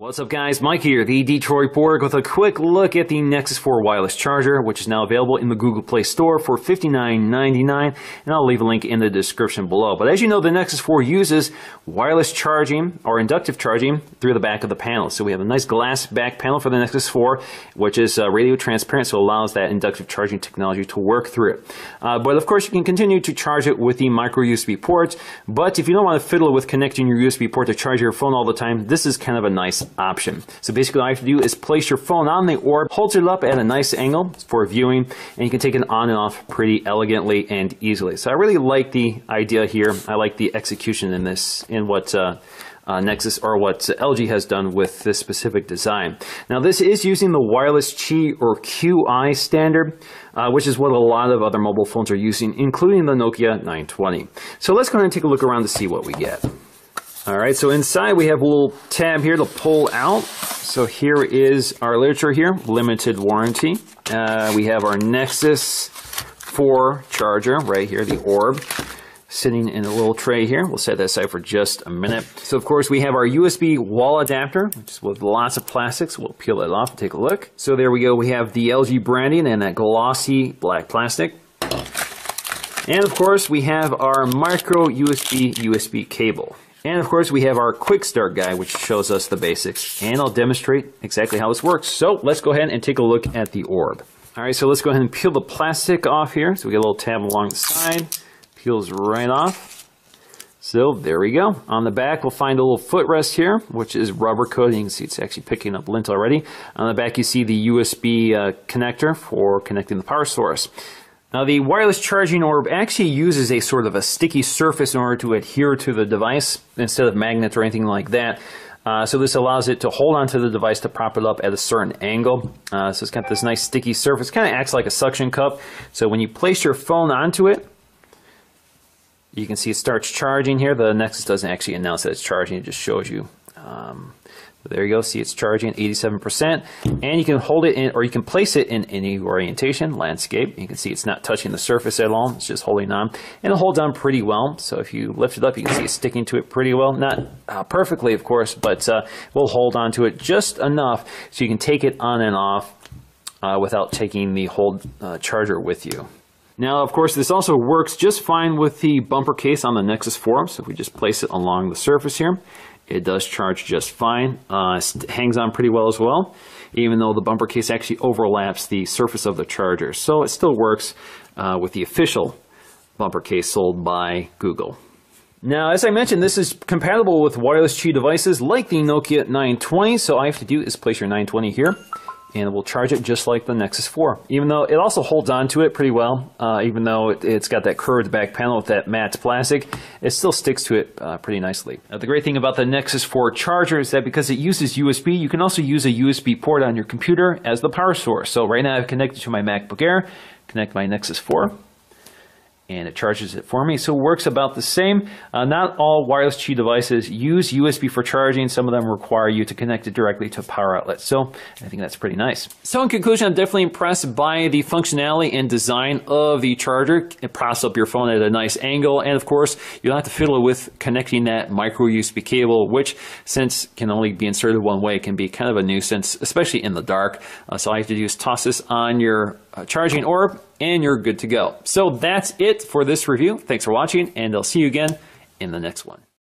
What's up guys, Mike here, the Detroit Borg, with a quick look at the Nexus 4 wireless charger, which is now available in the Google Play Store for $59.99, and I'll leave a link in the description below. But as you know, the Nexus 4 uses wireless charging, or inductive charging, through the back of the panel. So we have a nice glass back panel for the Nexus 4, which is radio transparent, so it allows that inductive charging technology to work through it. But of course, you can continue to charge it with the micro USB ports, but if you don't want to fiddle with connecting your USB port to charge your phone all the time, this is kind of a nice option. So basically all you have to do is place your phone on the orb, hold it up at a nice angle for viewing, and you can take it on and off pretty elegantly and easily. So I really like the idea here. I like the execution in this, in what Nexus, or what LG has done with this specific design. Now this is using the wireless Qi or QI standard, which is what a lot of other mobile phones are using, including the Nokia 920. So let's go ahead and take a look around to see what we get. Alright, so inside we have a little tab here to pull out. So here is our literature here, limited warranty. We have our Nexus 4 charger right here, the orb, sitting in a little tray here. We'll set that aside for just a minute. So of course we have our USB wall adapter, which is with lots of plastics. We'll peel that off and take a look. So there we go, we have the LG branding and that glossy black plastic. And of course we have our micro USB cable. And of course we have our quick start guide, which shows us the basics, and I'll demonstrate exactly how this works. So let's go ahead and take a look at the orb. Alright, so let's go ahead and peel the plastic off here. So we get a little tab along the side, peels right off. So there we go. On the back we'll find a little footrest here, which is rubber coated. You can see it's actually picking up lint already. On the back you see the USB connector for connecting the power source. Now the wireless charging orb actually uses a sort of a sticky surface in order to adhere to the device instead of magnets or anything like that. So this allows it to hold onto the device to prop it up at a certain angle. So it's got this nice sticky surface, kind of acts like a suction cup. So when you place your phone onto it, you can see it starts charging here. The Nexus doesn't actually announce that it's charging, it just shows you. But there you go, see it's charging at 87%, and you can hold it in, or you can place it in any orientation, landscape. You can see it's not touching the surface at all, it's just holding on, and it holds on pretty well. So if you lift it up, you can see it's sticking to it pretty well. Not perfectly, of course, but we'll hold on to it just enough so you can take it on and off without taking the whole charger with you. Now, of course, this also works just fine with the bumper case on the Nexus 4. So if we just place it along the surface here, it does charge just fine. It hangs on pretty well as well, even though the bumper case actually overlaps the surface of the charger. So it still works with the official bumper case sold by Google. Now, as I mentioned, this is compatible with wireless Qi devices like the Nokia 920. So all you have to do is place your 920 here, and it will charge it just like the Nexus 4. Even though it also holds on to it pretty well, even though it's got that curved back panel with that matte plastic, it still sticks to it pretty nicely. Now, the great thing about the Nexus 4 charger is that because it uses USB, you can also use a USB port on your computer as the power source. So right now I've connected to my MacBook Air, connect my Nexus 4, and it charges it for me. So it works about the same. Not all wireless Qi devices use USB for charging. Some of them require you to connect it directly to a power outlet. So I think that's pretty nice. So in conclusion, I'm definitely impressed by the functionality and design of the charger. It props up your phone at a nice angle. And of course, you don't have to fiddle with connecting that micro USB cable, which, since can only be inserted one way, can be kind of a nuisance, especially in the dark. So all you have to do is toss this on your charging orb, and you're good to go. So that's it for this review. Thanks for watching, and I'll see you again in the next one.